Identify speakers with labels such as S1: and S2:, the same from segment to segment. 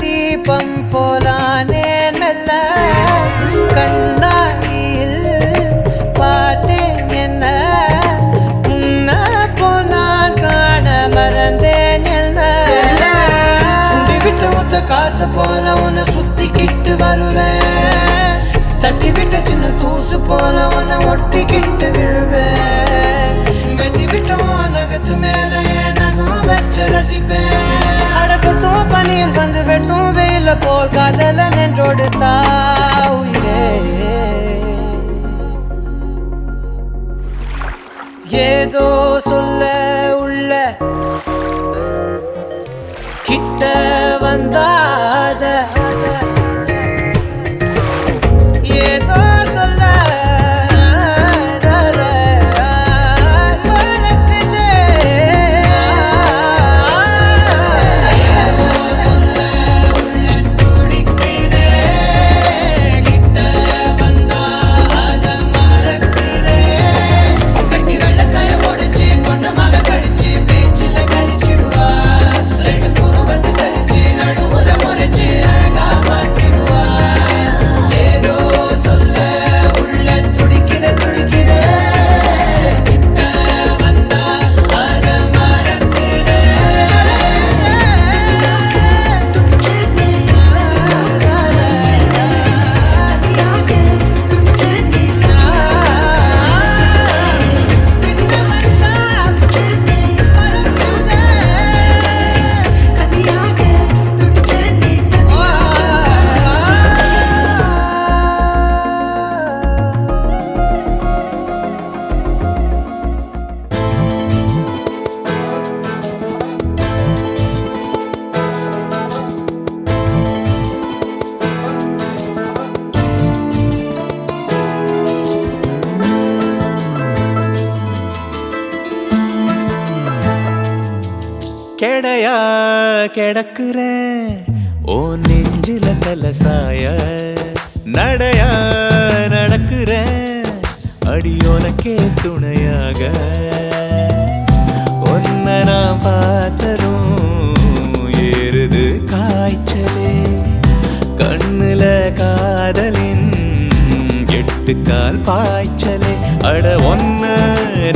S1: தீபம் போலானே மெல்ல கண்ணாடியில் பார்த்தேன் என்ன உன்ன போனான் காண மறந்தேன் என்ன சுண்டி விட்டு ஒத்த காசு போல உன்னை சுத்திக்கிட்டு வருவேன் தட்டி விட்ட சின்ன தூசு போல உன்னை ஒட்டிக்கிட்டு விழுவேன் வெட்டி விட்ட நகத்து மேல நகம் வச்சு ரசிப்பேன் அடக்கட்டும் பனியில் வந்து வெட்டும் வெயில போல் காதல நின்றோடு தாவுயிரே ஏதோ சொல்ல உள்ள கிட்ட வந்தாத ஏதோ சொல்ல
S2: கெடையா கிடக்குறேன் ஓ நெஞ்சில தலசாய நடையா நடக்குறேன் அடியோனக்கே துணையாக ஒன்ன நான் பார்த்தரும் எட்டுக்கால் பாய்ச்சலே அட ஒன்ன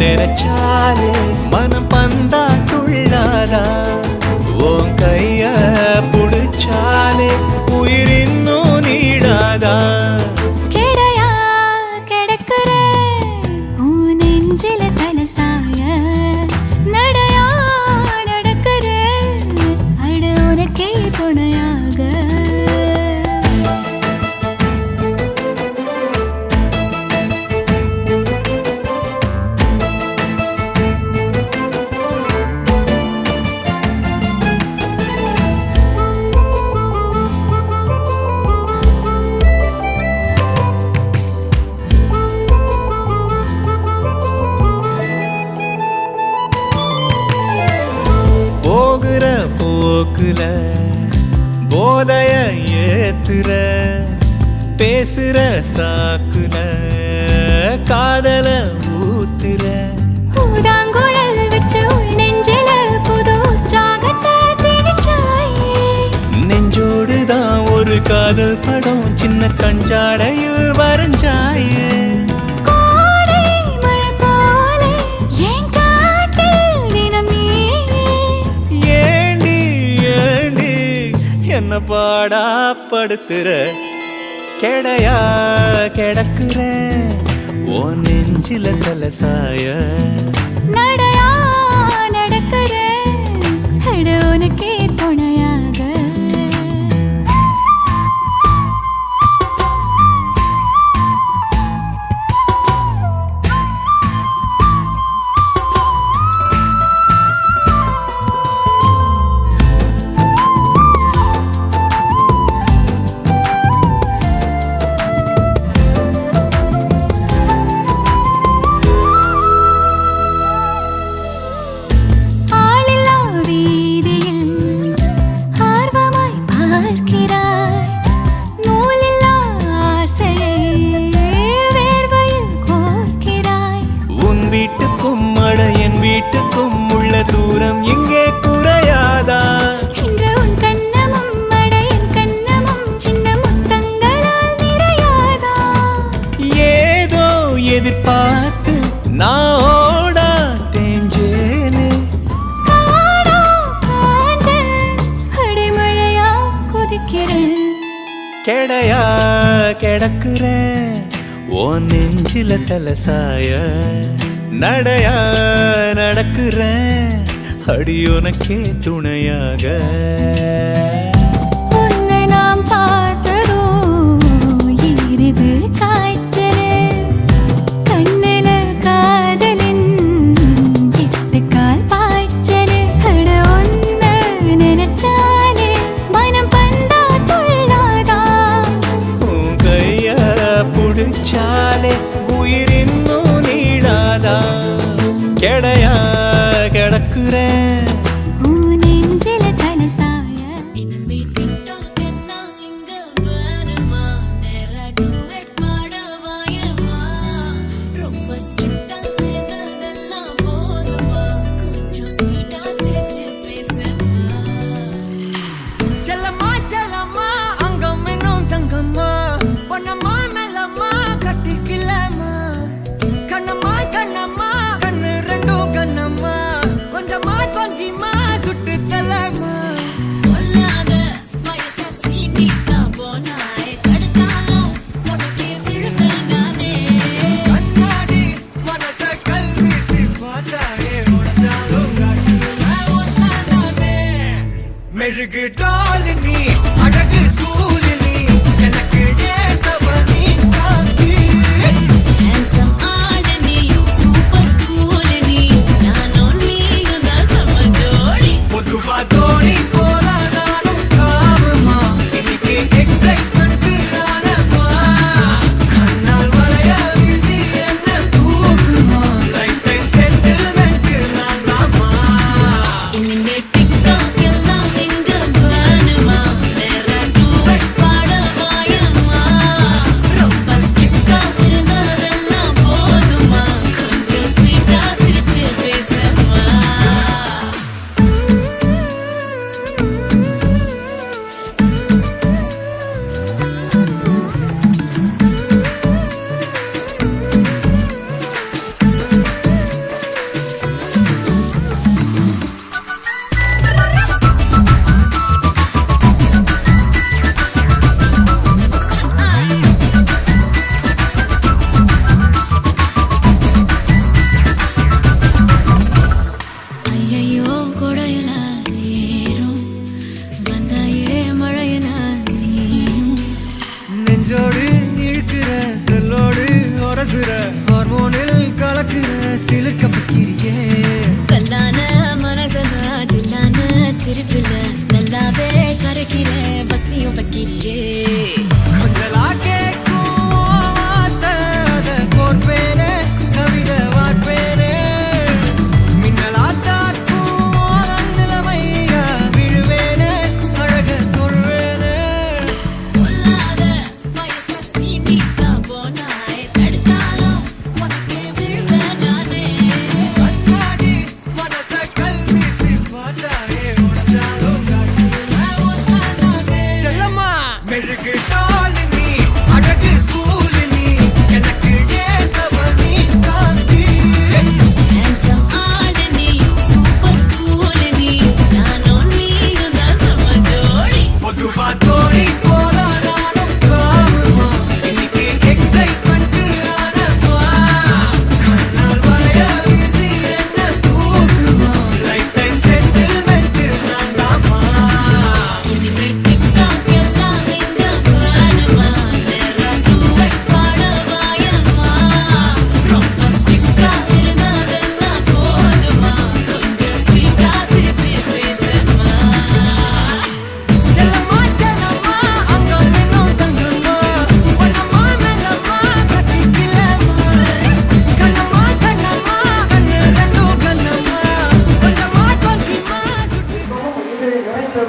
S2: நினைச்சாலே மனம் பந்தா துள்ளாதா உன் கைய புடிச்சாலே உயிர் இன்னும் நீடாதா
S3: கெடையா கிடக்குற உன் நெஞ்சில தலசாய நடையா நடக்குற அட உனக்கே துணையாக
S2: போகிற போக்குல போதைய ஏத்துற பேசுற சாக்குல காதல ஊத்துற
S3: ஊதாங்குழல் வச்சு உள் நெஞ்சில புது உற்சாகத்தை திணிச்சாயே
S2: நெஞ்சோடுதான் ஒரு காதல் படம் சின்ன கஞ்சாடையில் வரைஞ்சாயே
S3: கோடை மழை போல என் காட்டில் தினம் நீயே
S2: ஏண்டி ஏண்டி என்ன பாடா படுத்துற கெடையா கிடக்குற ஓ நெஞ்சில தலசாய
S3: நடையா நடக்கிற அட உனக்கே துணையாக ஆளில்லா வீதியில் ஆர்வமாய் பார்க்கிறாய் நூலில்லா ஆசையை வேர்வையில் கோர்க்கிறாய்
S2: உன் வீட்டுக்கும் அட என் வீட்டுக்கும் உள்ள தூரம் இங்கே குறையாதா
S3: இன்று உன் கண்ணமும் அட என் கண்ணமும் சின்ன முத்தங்களால் நிறையாதா
S2: ஏதோ எதிர்பார்த்து நான் ஓடா தேஞ்சேனே
S3: காடா காஞ்ச அடைமழையா கொதிக்கிறேன்
S2: கெடையா கிடக்குற ஓ நெஞ்சில தலசாய நடையா நடக்குற அடி உனக்கே துணையாக
S3: உன்னை நாம் பார்த்ததோ ஈரது காய்ச்சல் கண்ணில காதலின் எட்டுக்கால் பாய்ச்சல் அட ஒன்ன நினைச்சாலே மனம் பந்தா துள்ளாதா
S2: உன் கைய புடிச்சாலே உயிர் இன்னும் நீடாதா கெடையா கிடக்குற
S3: உன் நெஞ்சில தலசாய
S4: இன்னும் TikTok எல்லாம் இங்க வேணுமா? நேரா duet பாடவாயமா? ரொம்ப strict ஆ இருந்ததெல்லாம் போதுமா? கொஞ்சம் sweet ஆ சிரிச்சு பேசமா?
S1: செல்லம்மா செல்லம்மா அங்கம் இன்னும் தங்கம்மா பொன்னம்மா மெல்லம்மா கட்டிக்கலம்மா கண்ணம்மா கண்ணம்மா கண்ணு ரெண்டும் கண்ணம்மா கொஞ்சமா கொஞ்சிமா சுட்டு தலம்மா
S4: கொல்லாத வயச சீண்டிட்டா போனாய். தடுத்தாலும் உனக்கே விழுவேன் நானே.
S1: கண்ணாடி மனச கல்வீசி பார்த்தாயே உடஞ்சாலும் காட்டுவேன் ஒன்னானே மெழுகு டால் நீ அழகு ஸ்கூல் நீ எனக்கு ஏத்தவ நீ காந்தி
S4: Handsome ஆளு நீ, super cool நீ. நானும் நீயும் தான் செம ஜோடி.
S1: பொதுவா தோணி போல நானும் காமமா இன்னைக்கு எக்ஸைட்மெண்ட் ஆனமா கண்ணால் வளைய வீசி என்ன தூக்குமா லைஃப் டைம் செட்டில்மெண்ட் நான் தாமா
S4: இனிமே TikTok எல்லாம் இங்க வேணுமா? நேரா duet பாடவாயமா?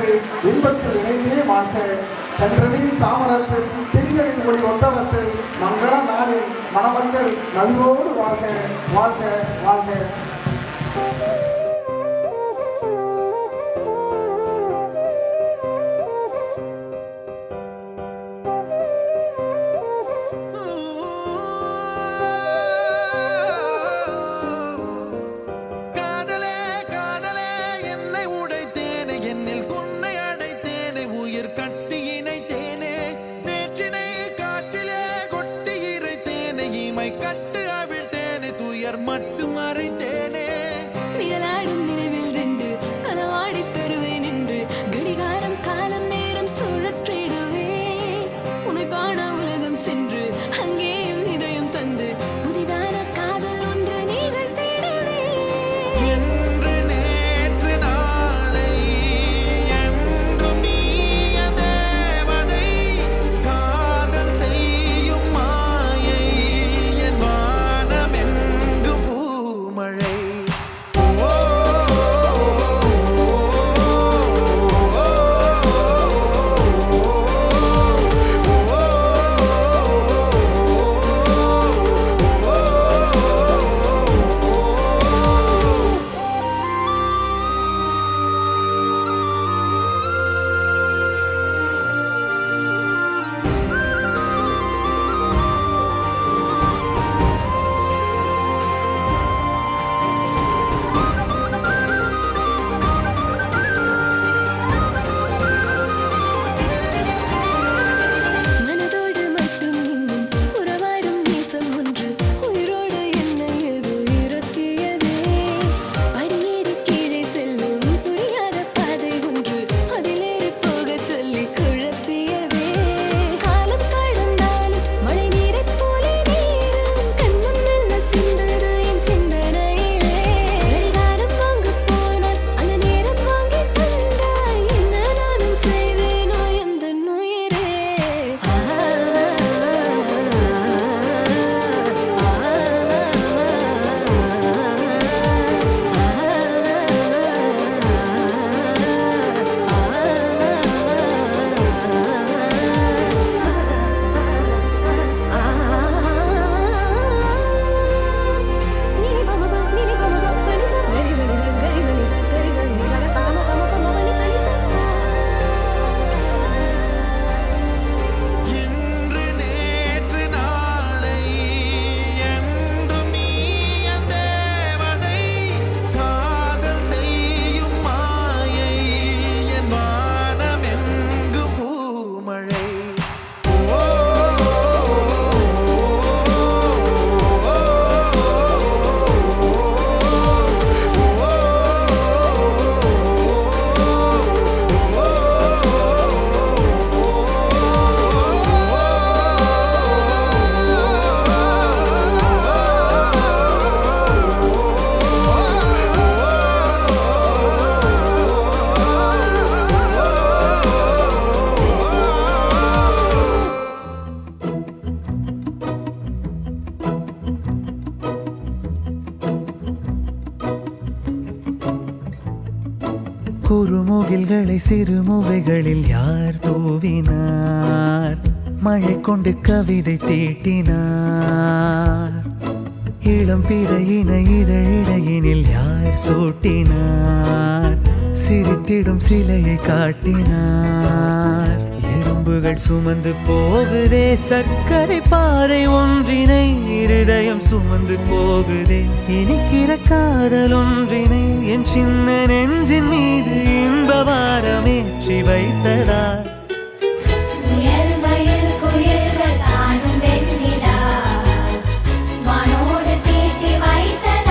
S5: வாழ்க்கை இன்பத்தில் இணைந்தே வாழ்க்கை சென்றலில் தாமரத்தில் திங்களின் மொழி ஒத்தவத்தில் மங்கள நாளில் மணமக்கள் நல்வோடு வாழ்க வாழ்க வாழ்க.
S6: காதலே காதலே என்னை உடைத்தேனே, என்னில் உன்னை அடைத்தேனே, உயிர் கட்டி இணைத்தேனே, நேற்றினை காற்றிலே கொட்டி இறைத்தேனே, இமை கட்டு அவிழ்த்தேனே, துயர் மட்டும் மறைத்தேனே.
S3: நிழலாடும் நினைவில் நின்று களவாடி பெறுவேன் என்று கடிகாரம் காலம் நேரம் சுழற்றிடுவேன். உன்னை காண உலகம் சென்று அங்கேயும் இதயம் தந்து புதிதான காதல் ஒன்று நிகழ்த்திடுவேன்.
S6: என்று நேற்று நாளை என்றும் நீய தேவதை, காதல் செய்யும் மாயை என் வானமெங்கும் பூமழை.
S3: மனதோடு மட்டும் இன்னும் உறவாடும் நேசம் ஒன்று உயிரோடு என்னை எது இருத்தியதே. படியேறி கீழே செல்லும் புரியாத பாதை ஒன்று அதிலேறி போகச் சொல்லி குழப்பியதே. காலம் கடந்தாலும் மழை நீரைப் போலே நீரும் கண்முன் மெல்ல சிந்தது என் சிந்தனையிலே. கடிகாரம் வாங்கப் போனால் அந்த நேரம் வாங்கித் தந்தாய், என்ன நானும் செய்வேனோ எந்தன் உயிரே.
S6: இன்று நேற்று நாளை என்றும் நீய தேவதை, காதல் செய்யும் மாயை என் வானமெங்கும் பூமழை.
S2: குறுமுகில்களை சிறுமுகைகளில் யார் தூவினார்? மழை கொண்டு கவிதை தீட்டினார். இளம் பிறையின இதழிடையினில் யார் சூட்டினார்? சிரித்திடும் சிலையை காட்டினார். எறும்புகள் சுமந்து போகுதே சர்க்கரை பாறை ஒன்றினை, இருதயம் சுமந்து போகுதே இனிக்கிற காதல் ஒன்றினை. என் சின்ன நெஞ்சின் மீது இன்ப வாரமேற்றி வைத்ததார்.
S7: முயல் மயில் குயில்கள் தானும் வெண்ணிலா வானோடு தீட்டி வைத்ததார்.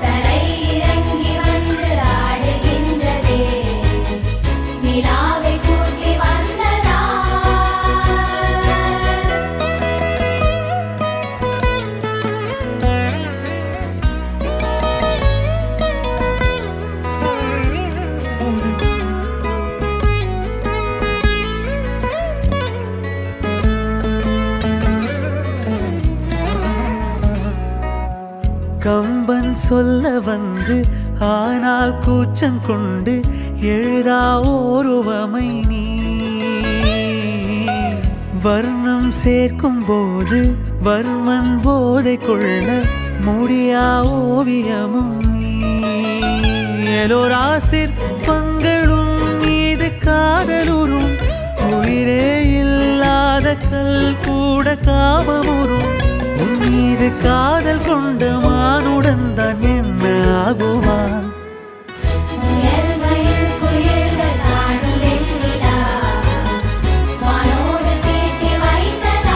S7: தரை இறங்கி வந்து ஆடுகின்றதே நிலாவை கூட்டி வந்ததார்.
S2: கம்பன் சொல்ல வந்து ஆனால் கூச்சம் கொண்டு எழுதா ஓருவமை நீ வர்ணம் சேர்க்கும் போது வர்மன் போதை கொள்ள முடியா ஓவியமும் நீ எலோரா சிற்பங்களும் மீது காதலுறும் உயிரே இல்லாத கல் கூட காமமுறும் உன் மீது காதல் கொண்ட மானுடன் தான் என்ன ஆகுவான்
S7: முயல்மயில் குயில்கள் நாடும் வெண்ணிலா வானோடு தீட்டி வைத்ததார்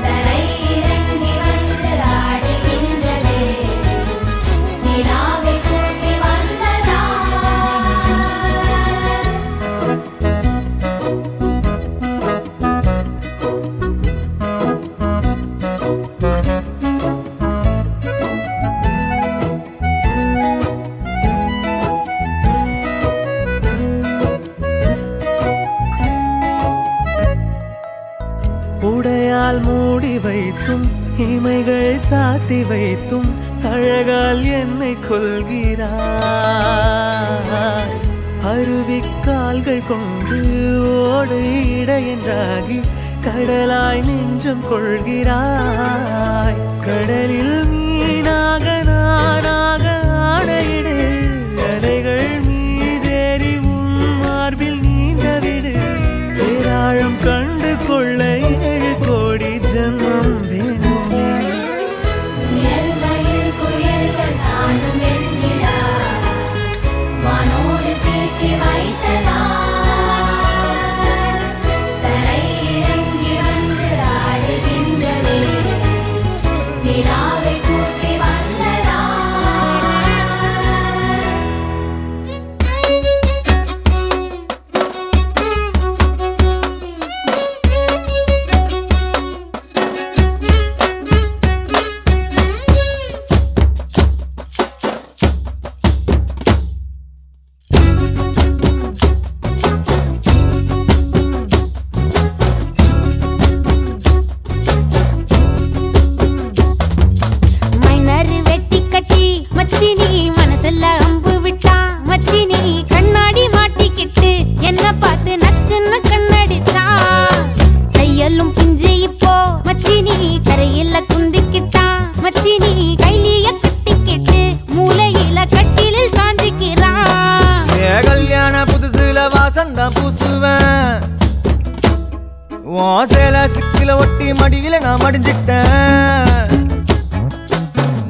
S7: தரை இறங்கி வந்து ஆடுகின்றதே நிலாவை கூட்டி வந்ததார்
S2: உடையால் மூடி வைத்தும் இமைகள் சாத்தி வைத்தும் அழகால் என்னை கொள்கிறாய் அருவிக்கால்கள் கொண்டு ஓடு இடையென்றாகி கடலாய் நெஞ்சம் கொள்கிறாய் கடலில் மீனாக நானாக ஆடையிடு அலைகள் மீதேறி உன் மார்பில் நீண்டவிடு பேராழம் கண்டு கொள்ள 7 கோடி ஜன்மம் வேணுமே
S7: முயல்மயில் குயில்கள் நாடும் வெண்ணிலா வானோடு தீட்டி வைத்ததார் தரை இறங்கி வந்து ஆடுகின்றதே நிலாவை கூட்டி வந்ததார்
S8: மைனர் வெட்டி கட்டி மச்சினி மனசுல அம்பு விட்டா மச்சினி கண்ணாடி மாட்டிக்கிட்டு என்ன பார்த்து நச்சுன்னு கண்ணடிச்சா கையெல்லும் பிஞ்சு இப்போ மச்சினி கரையில குந்திக்கிட்டா மச்சினி கைலிய கட்டிக்கிட்டு மூலையில கட்டிலில் சாஞ்சிக்கிறா
S1: கல்யாண புதுசுல வாசந்தான் பூசுவேன் உன் சேல சிக்கில ஒட்டி மடியில நான் மடிஞ்சிட்டேன்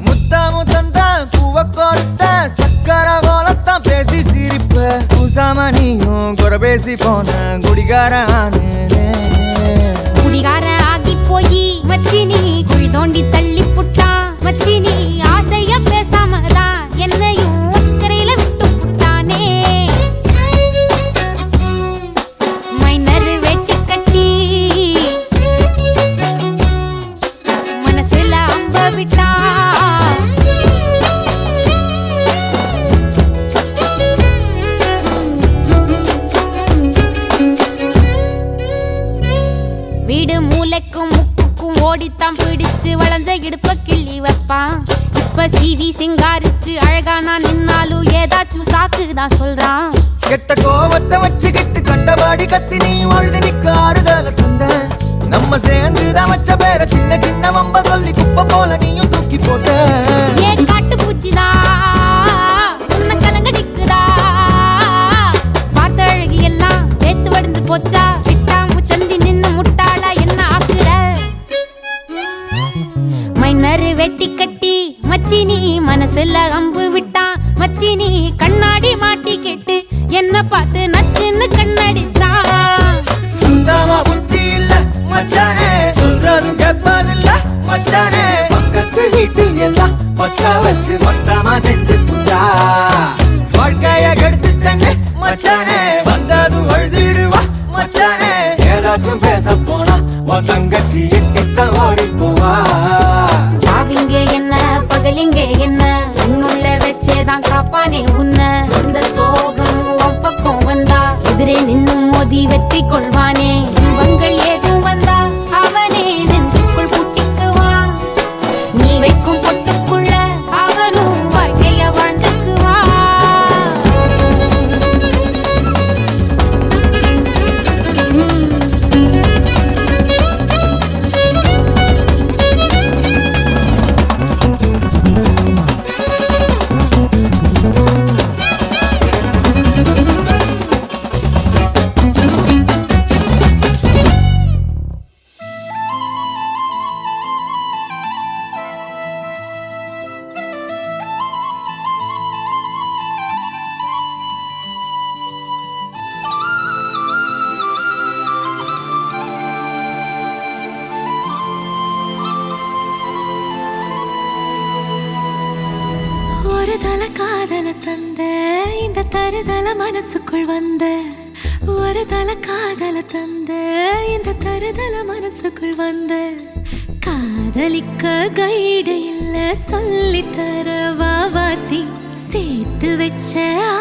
S1: முத்தாமுத்தந்தான் பூவ கோர்த்த சக்கர கோலத்தான் பேசி சிரிப்ப பூசாம நீயும் குறை பேசி போன குடிகாரானே
S8: குடிகார ஆகி போய் மச்சினி குழி தோண்டி தள்ளி புட்டா மச்சினி ஆசைய பேசாமதான் என்னையும் அக்கறையில விட்டு புட்டானே மைனர் வெட்டி கட்டி மனசுல அம்ப விட்டா வீடு மூளைக்கும் முக்குக்கும் ஓடித்தான் பிடிச்சு வளைஞ்ச இடுப்ப கிள்ளி வைப்பான் இப்ப சீவி சிங்காரிச்சு அழகா நான் நின்னாலும் ஏதாச்சும் சாக்குதான் சொல்றான்
S1: கெட்ட கோவத்தை வச்சுக்கிட்டு கண்டபாடி கத்தி நீ வாழ்ந்து நிக்க ஆறுதல தந்த நம்ம சேர்ந்துதான் வச்ச பேர சின்ன சின்ன வம்ப சொல்லி குப்பை போல நீயும் தூக்கி போட்ட
S8: ஏ காட்டு பூச்சிதா உன்னை கலங்கடிக்குதா பார்த்த அழகி எல்லாம் வேத்து வடிந்து போச்சா விட்டாமு சந்தி நின்னு முட்டாளா என்ன ஆக்குற மைனர் வெட்டி கட்டி மச்சினி மனசுல அம்பு விட்டான் மச்சினி கண்ணாடி மாட்டிக்கிட்டு என்ன பார்த்து நச்சுன்னு கண்ணடிச்சா
S1: சுத்தமா புத்தி இல்ல மச்சானே சொல்றதும் கேட்பதில்ல மச்சானே பக்கத்து வீட்டில் எல்லாம் பக்கா வச்சு மொத்தமா செஞ்சு புட்டா வாழ்க்கைய கெடுத்துட்டங்க மச்சானே வந்ததும் அழுதிடுவா மச்சானே ஏதாச்சும் பேச போனா உன் தங்கச்சி எட்டித்தான் ஓடி போவா
S8: சாவிங்க என்ன பகலிங்க என்ன உன்னுள்ள வச்சேதான் காப்பானே உன்ன இந்த சோகம் உன் பக்கம் வந்தா எதிரே நின்னு மோதி வெற்றி கொள்வானே இன்பங்கள் ஏதும் வந்தா அவனே நெஞ்சுக்குள் பூட்டிக்குவான் நீ வைக்கும் பொட்டுக்குள்ள அவனும்
S3: தந்த இந்த தருதல மனசுக்குள் வந்த ஒரு தல காதல தந்த இந்த தருதல மனசுக்குள் வந்த காதலிக்க கைடு இல்ல சொல்லித்தர வாவாத்தி சேர்த்து வச்ச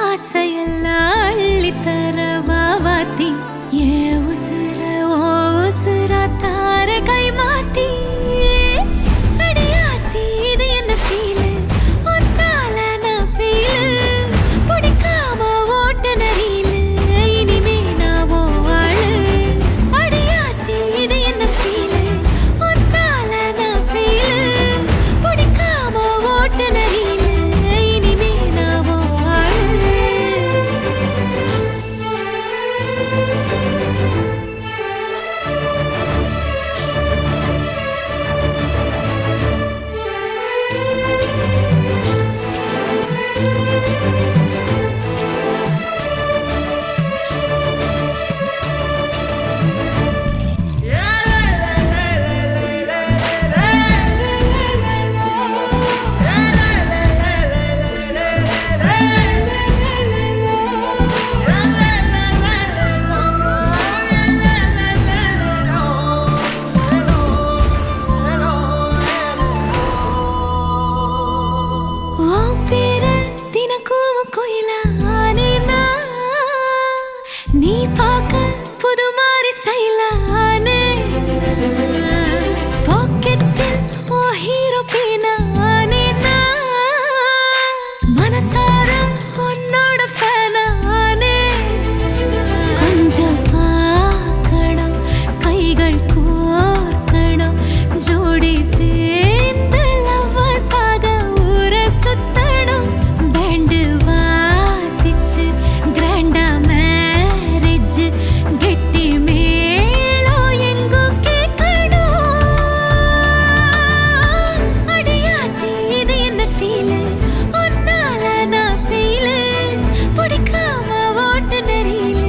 S3: ஆசையெல்லாம் அள்ளித்தர வாவாத்தி ஏ உசுர ஓ உசுரா தார கை மாத்தி அடியாத்தி இது என்ன ஃபீலு ஒத்தால நான் ஃபீலு பிடிக்காம ஓட்ட நரீலு இனிமே நான் ஓ ஆளு அடியாத்தி இது என்ன ஃபீலு ஒத்தால நான் ஃபீலு பிடிக்காம ஓட்ட நரீலு இனிமே நான் ஓ ஆளு உன் பேர தினக்கும் கோயிலா ஆனேனா நீ பார்க்க புது மாதிரி ஸ்டைலா ஆனேனா பாக்கெட்டில் ஓ ஹீரோ பீனா ஆனேனா மனசார உன்னோட ஃபேனா ஆனேனா கொஞ்சம் பார்க்கணும் கைகள் கோர்க்கணும் ஜோடி சேர்ந்து லவ்வர்ஸாக ஊரை சுத்தணும் பேண்டு வாசிச்சு கிராண்டா மேரேஜ் கெட்டி மேளம் எங்கோ கேட்கணும் அடியாத்தி இது என்ன ஃபீலு ஒன்னால நான் ஃபீலு பிடிக்காம ஓட்டு நெறியில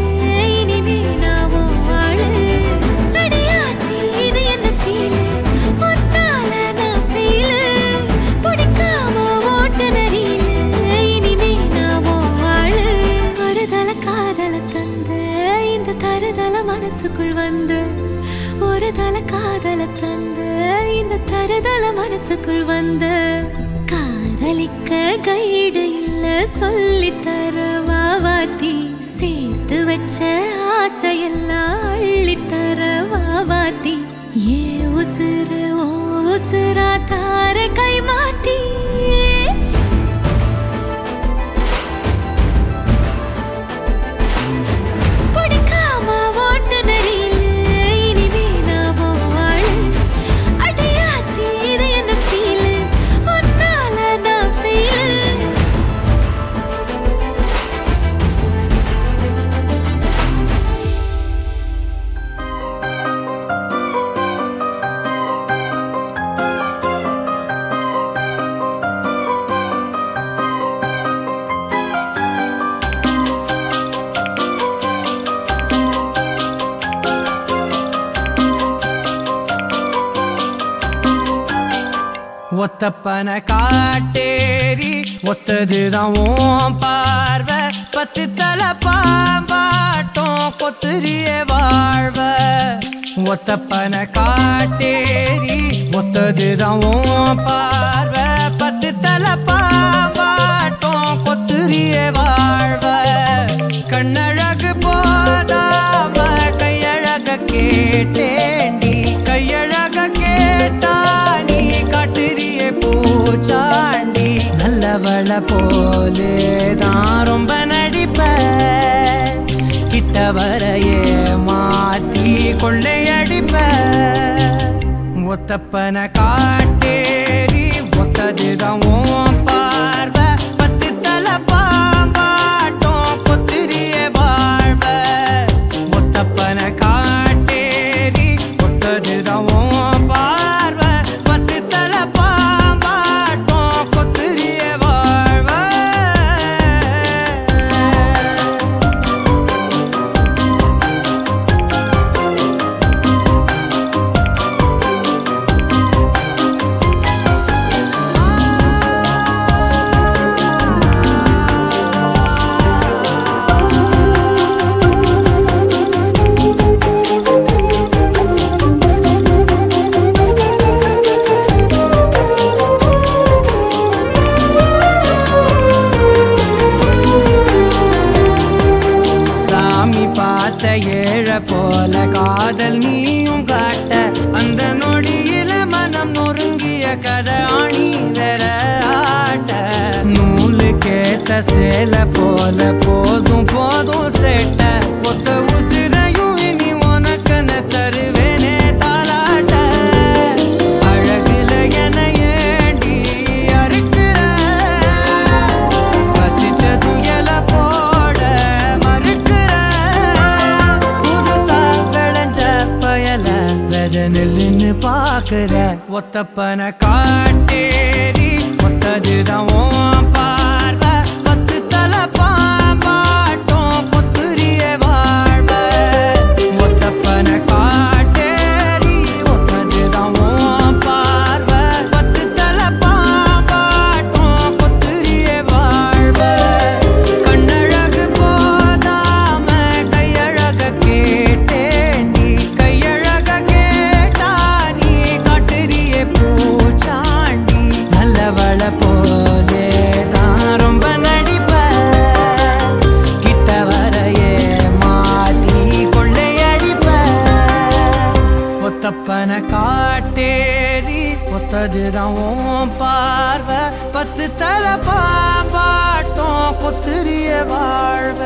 S3: இனிமே நான் ஓ ஆளு அடியாத்தி இது என்ன ஃபீலு ஒன்னால நான் ஃபீலு பிடிக்காம ஓட்டு நெறியில இனிமே நான் ஓ ஆளு ஒரு தல காதல தந்த இந்த தருதல மனசுக்குள் வந்து ஒரு தல காதல தந்த இந்த தருதல மனசுக்குள் வந்து காதலிக்க கைடு இல்ல சொல்லித்தர வாவாத்தி சேர்த்து வச்ச ஆசையெல்லாம் அள்ளித்தர வாவாத்தி ஏ உசுறு ஓ உசுரா தார கை மாத்தி பிடிக்காம ஓட்டு நெறியில இனிமே நான் ஓ ஆளு அடியாத்தி இது என்ன ஃபீலு ஒன்னால நான் ஃபீலு
S2: ஒத்தப்பன காட்டேரி ஒத்ததுதான் ஓம் பார்வை பத்து தலை பாம்பாட்டம் கொத்துரிய வாழ்வ ஒத்தப்பன காட்டேரி ஒத்ததுதான் ஓம் பார்வை பத்து தலை பாம்பாட்டம் கொத்துரிய வாழ்வ கண்ணழகு போதாம கையழக கேட்டேண்டி கையழக கேட்டா நீ காட்டுறியே பூச்சாண்டி நல்லவள போலேதான் ரொம்ப நடிப்ப கிட்ட வரையே மாற்றி கொள்ளையடிப்ப ஒத்தப்பன காட்டேரி ஒத்ததுதான் ஓம் பார்வை பத்து தலை பாம்பாட்டம் கொத்துரிய வாழ்வ ஒத்தப்பன காட்டேரி ஒத்ததுதான் ஓம் பார்வை பத்து தலை பாம்பாட்டம் கொத்துரிய வாழ்வ ஏழை போல காதல் நீயும் காட்ட அந்த நொடியில மனம் நொறுங்கிய கதை ஆணி வேற ஆட்ட நூலு கேட்ட சேலை போல போதும் போதும் சேட்ட ஒத்த உசிரையும் இனி உனக்கன தருவேனே தாலாட்ட அழகுல என ஏண்டி அறுக்கிற பசிச்சது எல போட மறுக்கிற புதுசா விளைஞ்ச பயல வெத நெல்லுன்னு பாக்குற ஒத்தப்பன காட்டேரி ஒத்ததுதான் உன் பார்வை பத்து தலை பாம்பாட்டம் கொத்துரிய வாழ்வ ஒத்தப்பன காட்டேரி ஒத்ததுதான் உன் பார்வை பத்து தலை பாம்பாட்டம் கொத்துரிய வாழ்வ கண்ணழகு போதாம கையழக கேட்டேன் நீ கையழக கேட்டா நீ காட்டுறிய பூச்சாண்டி நல்லவள போலே தான் ரொம்ப நடிப்ப கிட்ட வரையே மாத்தி கொள்ளையடிப்ப ஒத்தப்பன காட்டேரி ஒத்ததுதான் உன் பார்வை பத்து தலை பாம்பாட்டம் கொத்துரிய வாழ்வ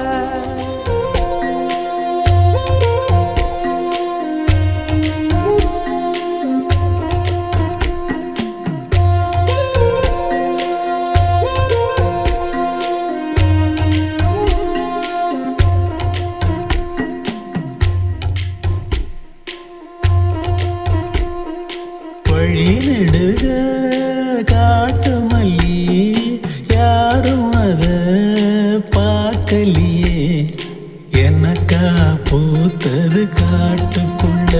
S9: வழி நெடுக காட்டு மல்லி யாரும் அத பார்க்கலையே எனக்கா பூத்தது காட்டுக்குள்ள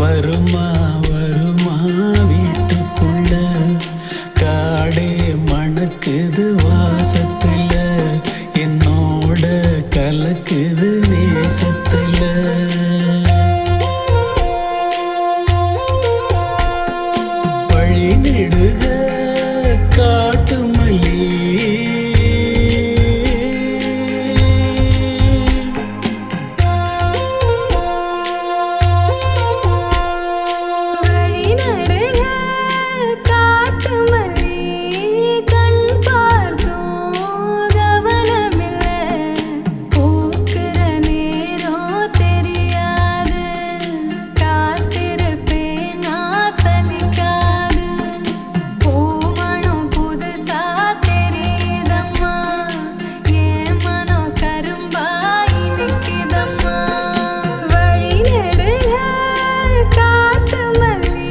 S9: வருமா வருமா வீட்டுக்குள்ள காடே மணக்குது வாசத்துல என்னோட கலக்குது நேசத்துல வழி நெடுக காட்டு மல்லி
S3: வழி நடுக காட்டு மல்லி கண் பார்த்தோம் கவனமில்ல பூக்கிற நேரம் தெரியாது காத்திருப்பேன் நான் சலிக்காது பூமணம் புதுசா தெரியுதம்மா என் மனம் கரும்பா இனிக்குதம்மா வழி நெடுக காட்டு மல்லி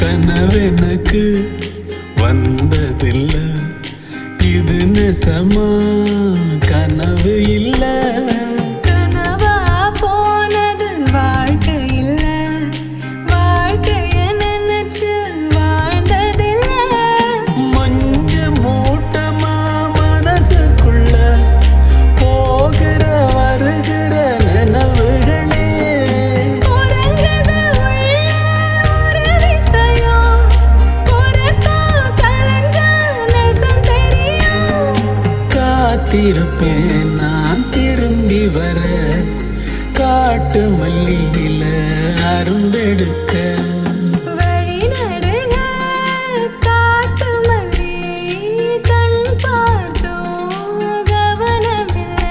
S9: கனவெனக்கு வந்ததில்ல இது நெசமா கனவு இல்ல
S3: கனவா போனது வாழ்க்கை இல்ல வாழ்க்கைய நினைச்சு வாழ்ந்ததில்ல
S9: மஞ்ச மூட்டமா மனசுக்குள்ள போகிற வருகிற நினைவுகளே
S3: உறங்குது உள்ள ஒரு விஷயம் உறக்கம் கலைஞ்சா நெசம் தெரியும்
S9: காத்திருப்பேன் நான் திரும்பி வர காட்டு மல்லியில அரும்பெடுக்க
S3: வழி நடுக காட்டு மல்லி கண் பார்த்தோம் கவனமில்ல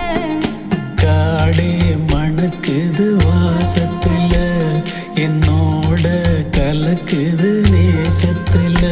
S9: காடே மணக்குது வாசத்துல என்னோட கலக்குது நேசத்துல